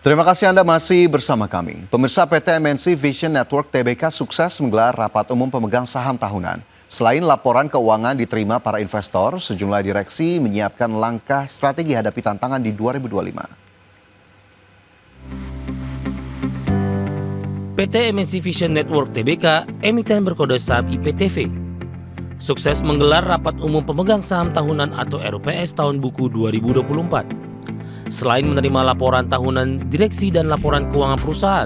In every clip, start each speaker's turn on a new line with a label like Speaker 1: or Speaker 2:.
Speaker 1: Terima kasih Anda masih bersama kami. Pemirsa, PT MNC Vision Network Tbk sukses menggelar rapat umum pemegang saham tahunan. Selain laporan keuangan diterima para investor, sejumlah direksi menyiapkan langkah strategi hadapi tantangan di 2025.
Speaker 2: PT MNC Vision Network Tbk, emiten berkode saham IPTV, sukses menggelar rapat umum pemegang saham tahunan atau RUPS tahun buku 2024. Selain menerima laporan tahunan direksi dan laporan keuangan perusahaan,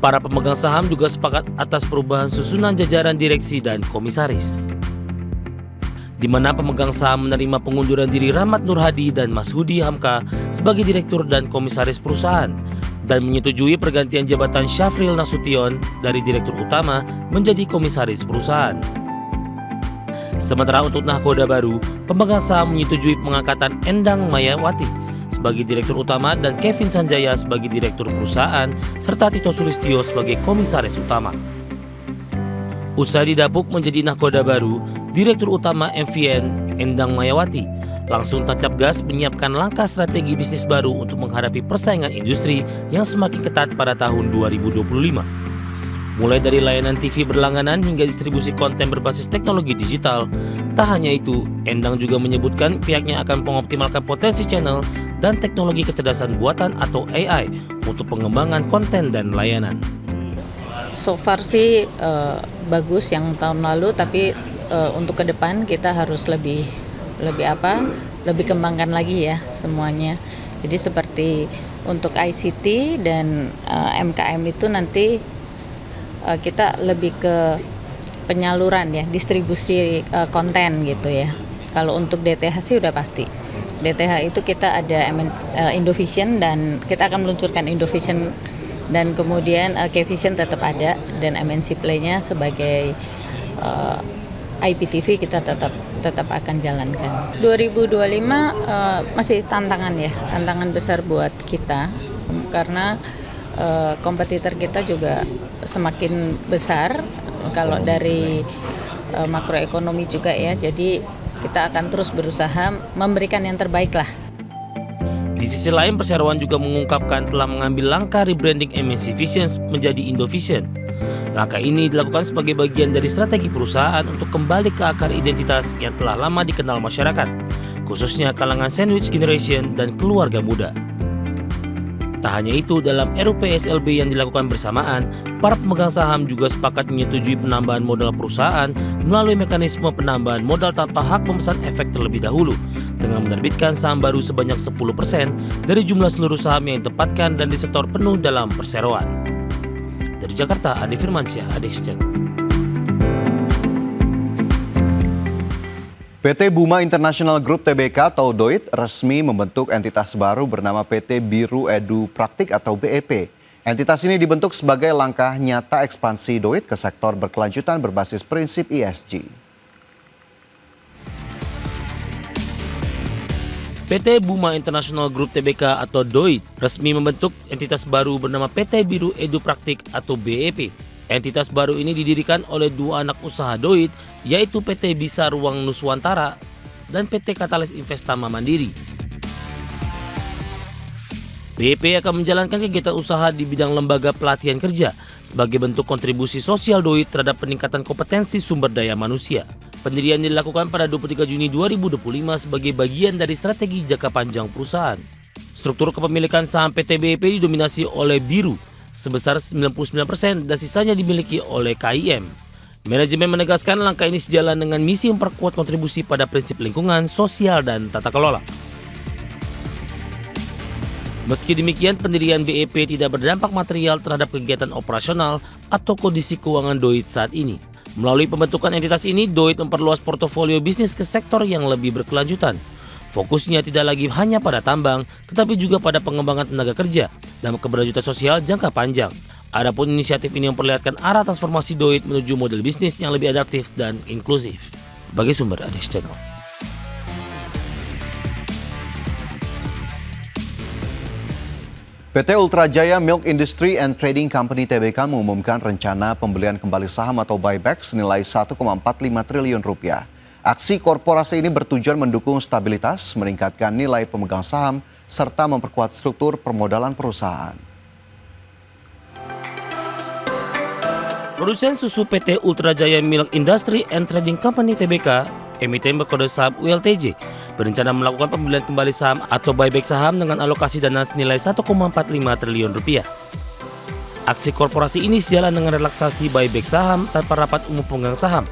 Speaker 2: para pemegang saham juga sepakat atas perubahan susunan jajaran direksi dan komisaris, di mana pemegang saham menerima pengunduran diri Rahmat Nur Hadi dan Mas Hudi Hamka sebagai direktur dan komisaris perusahaan, dan menyetujui pergantian jabatan Syafril Nasution dari direktur utama menjadi komisaris perusahaan. Sementara untuk nahkoda baru, pemegang saham menyetujui pengangkatan Endang Mayawati sebagai direktur utama dan Kevin Sanjaya sebagai direktur perusahaan serta Tito Sulistyo sebagai komisaris utama. Usai didapuk menjadi nahkoda baru, direktur utama MVN Endang Mayawati langsung tancap gas menyiapkan langkah strategi bisnis baru untuk menghadapi persaingan industri yang semakin ketat pada tahun 2025. Mulai dari layanan TV berlangganan hingga distribusi konten berbasis teknologi digital. Tak hanya itu, Endang juga menyebutkan pihaknya akan mengoptimalkan potensi channel dan teknologi kecerdasan buatan atau AI untuk pengembangan konten dan layanan.
Speaker 3: So far sih bagus yang tahun lalu, tapi untuk ke depan kita harus lebih kembangkan lagi ya semuanya. Jadi seperti untuk ICT dan MKM itu nanti kita lebih ke penyaluran ya, distribusi konten gitu ya. Kalau untuk DTH sih udah pasti. DTH itu kita ada Indovision dan kita akan meluncurkan Indovision, dan kemudian Kvision tetap ada, dan MNC Play-nya sebagai IPTV kita tetap akan jalankan. 2025 masih tantangan ya, tantangan besar buat kita karena kompetitor kita juga semakin besar kalau dari makroekonomi juga ya. Jadi kita akan terus berusaha memberikan yang terbaik lah.
Speaker 2: Di sisi lain, perseroan juga mengungkapkan telah mengambil langkah rebranding MNC Vision menjadi Indovision. Langkah ini dilakukan sebagai bagian dari strategi perusahaan untuk kembali ke akar identitas yang telah lama dikenal masyarakat, khususnya kalangan sandwich generation dan keluarga muda. Tak hanya itu, dalam RUPSLB yang dilakukan bersamaan, para pemegang saham juga sepakat menyetujui penambahan modal perusahaan melalui mekanisme penambahan modal tanpa hak pemesan efek terlebih dahulu, dengan menerbitkan saham baru sebanyak 10% dari jumlah seluruh saham yang ditempatkan dan disetor penuh dalam perseroan. Dari Jakarta, Ade Firmansyah, Adexchen.
Speaker 1: PT Buma International Group Tbk atau DOIT resmi membentuk entitas baru bernama PT Biru Edu Praktik atau BEP. Entitas ini dibentuk sebagai langkah nyata ekspansi DOIT ke sektor berkelanjutan berbasis prinsip ESG.
Speaker 2: PT Buma International Group Tbk atau DOIT resmi membentuk entitas baru bernama PT Biru Edu Praktik atau BEP. Entitas baru ini didirikan oleh dua anak usaha DOIT, yaitu PT Bisa Ruang Nuswantara dan PT Katalis Investama Mandiri. BEP akan menjalankan kegiatan usaha di bidang lembaga pelatihan kerja sebagai bentuk kontribusi sosial DOIT terhadap peningkatan kompetensi sumber daya manusia. Pendirian dilakukan pada 23 Juni 2025 sebagai bagian dari strategi jangka panjang perusahaan. Struktur kepemilikan saham PT BEP didominasi oleh Biru sebesar 99% dan sisanya dimiliki oleh KIM. Manajemen menegaskan langkah ini sejalan dengan misi memperkuat kontribusi pada prinsip lingkungan, sosial, dan tata kelola. Meski demikian, pendirian BEP tidak berdampak material terhadap kegiatan operasional atau kondisi keuangan DOIT saat ini. Melalui pembentukan entitas ini, DOIT memperluas portofolio bisnis ke sektor yang lebih berkelanjutan. Fokusnya tidak lagi hanya pada tambang, tetapi juga pada pengembangan tenaga kerja dan keberlanjutan sosial jangka panjang. Adapun inisiatif ini memperlihatkan arah transformasi DOIT menuju model bisnis yang lebih adaptif dan inklusif. Bagi sumber Adex Channel.
Speaker 1: PT Ultra Jaya Milk Industry and Trading Company Tbk mengumumkan rencana pembelian kembali saham atau buyback senilai 1,45 triliun rupiah. Aksi korporasi ini bertujuan mendukung stabilitas, meningkatkan nilai pemegang saham, serta memperkuat struktur permodalan perusahaan.
Speaker 2: Produsen susu PT Ultra Jaya Milk Industry and Trading Company (TBK), emiten berkode saham ULTJ, berencana melakukan pembelian kembali saham atau buyback saham dengan alokasi dana senilai 1,45 triliun rupiah. Aksi korporasi ini sejalan dengan relaksasi buyback saham tanpa rapat umum pemegang saham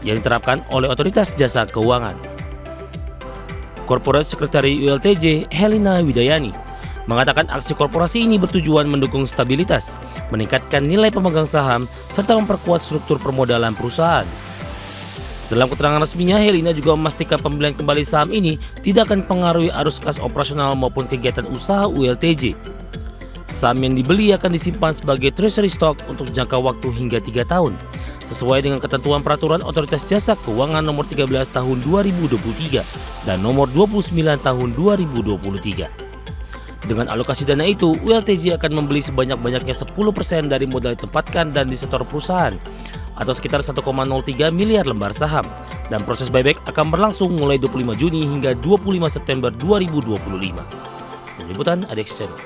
Speaker 2: yang diterapkan oleh Otoritas Jasa Keuangan. Corporate Secretary ULTJ, Helena Widayani, mengatakan aksi korporasi ini bertujuan mendukung stabilitas, meningkatkan nilai pemegang saham, serta memperkuat struktur permodalan perusahaan. Dalam keterangan resminya, Helena juga memastikan pembelian kembali saham ini tidak akan mempengaruhi arus kas operasional maupun kegiatan usaha ULTJ. Saham yang dibeli akan disimpan sebagai treasury stock untuk jangka waktu hingga 3 tahun, sesuai dengan ketentuan Peraturan Otoritas Jasa Keuangan Nomor 13 Tahun 2023 dan Nomor 29 Tahun 2023. Dengan alokasi dana itu, ULTJ akan membeli sebanyak-banyaknya 10% dari modal ditempatkan dan disetor perusahaan, atau sekitar 1,03 miliar lembar saham, dan proses buyback akan berlangsung mulai 25 Juni hingga 25 September 2025. Tim Liputan ADX Channel.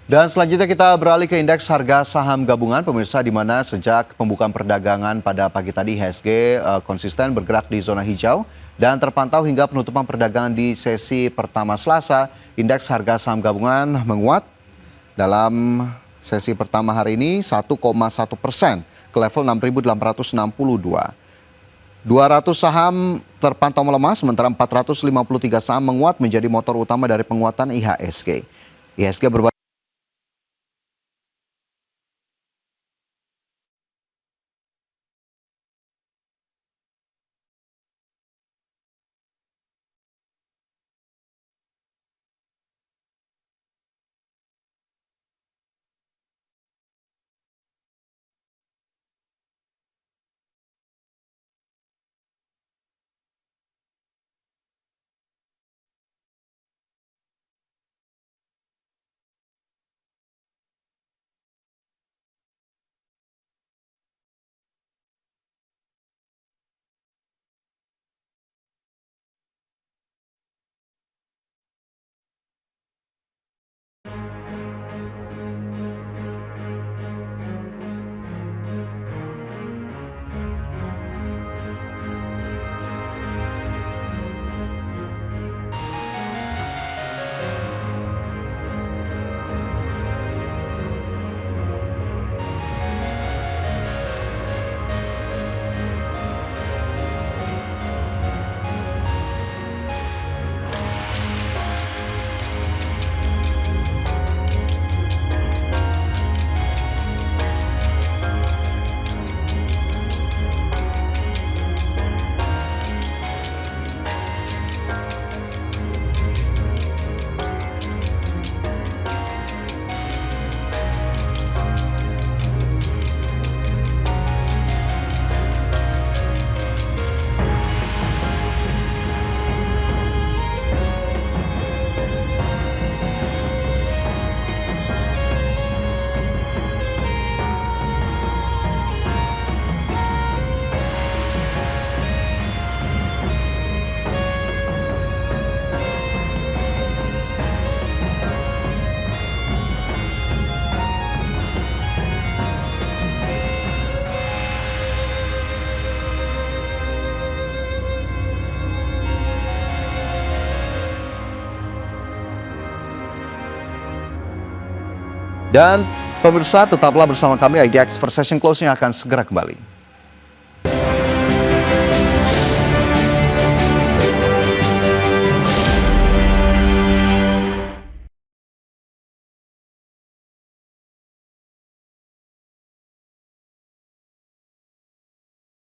Speaker 1: Dan selanjutnya kita beralih ke indeks harga saham gabungan pemirsa, di mana sejak pembukaan perdagangan pada pagi tadi IHSG konsisten bergerak di zona hijau dan terpantau hingga penutupan perdagangan di sesi pertama Selasa. Indeks harga saham gabungan menguat dalam sesi pertama hari ini 1,1% ke level 6.862. 200 saham terpantau melemah, sementara 453 saham menguat menjadi motor utama dari penguatan IHSG. IHSG berbalik. Dan pemirsa, tetaplah bersama kami, IDX First Session Closing akan segera kembali.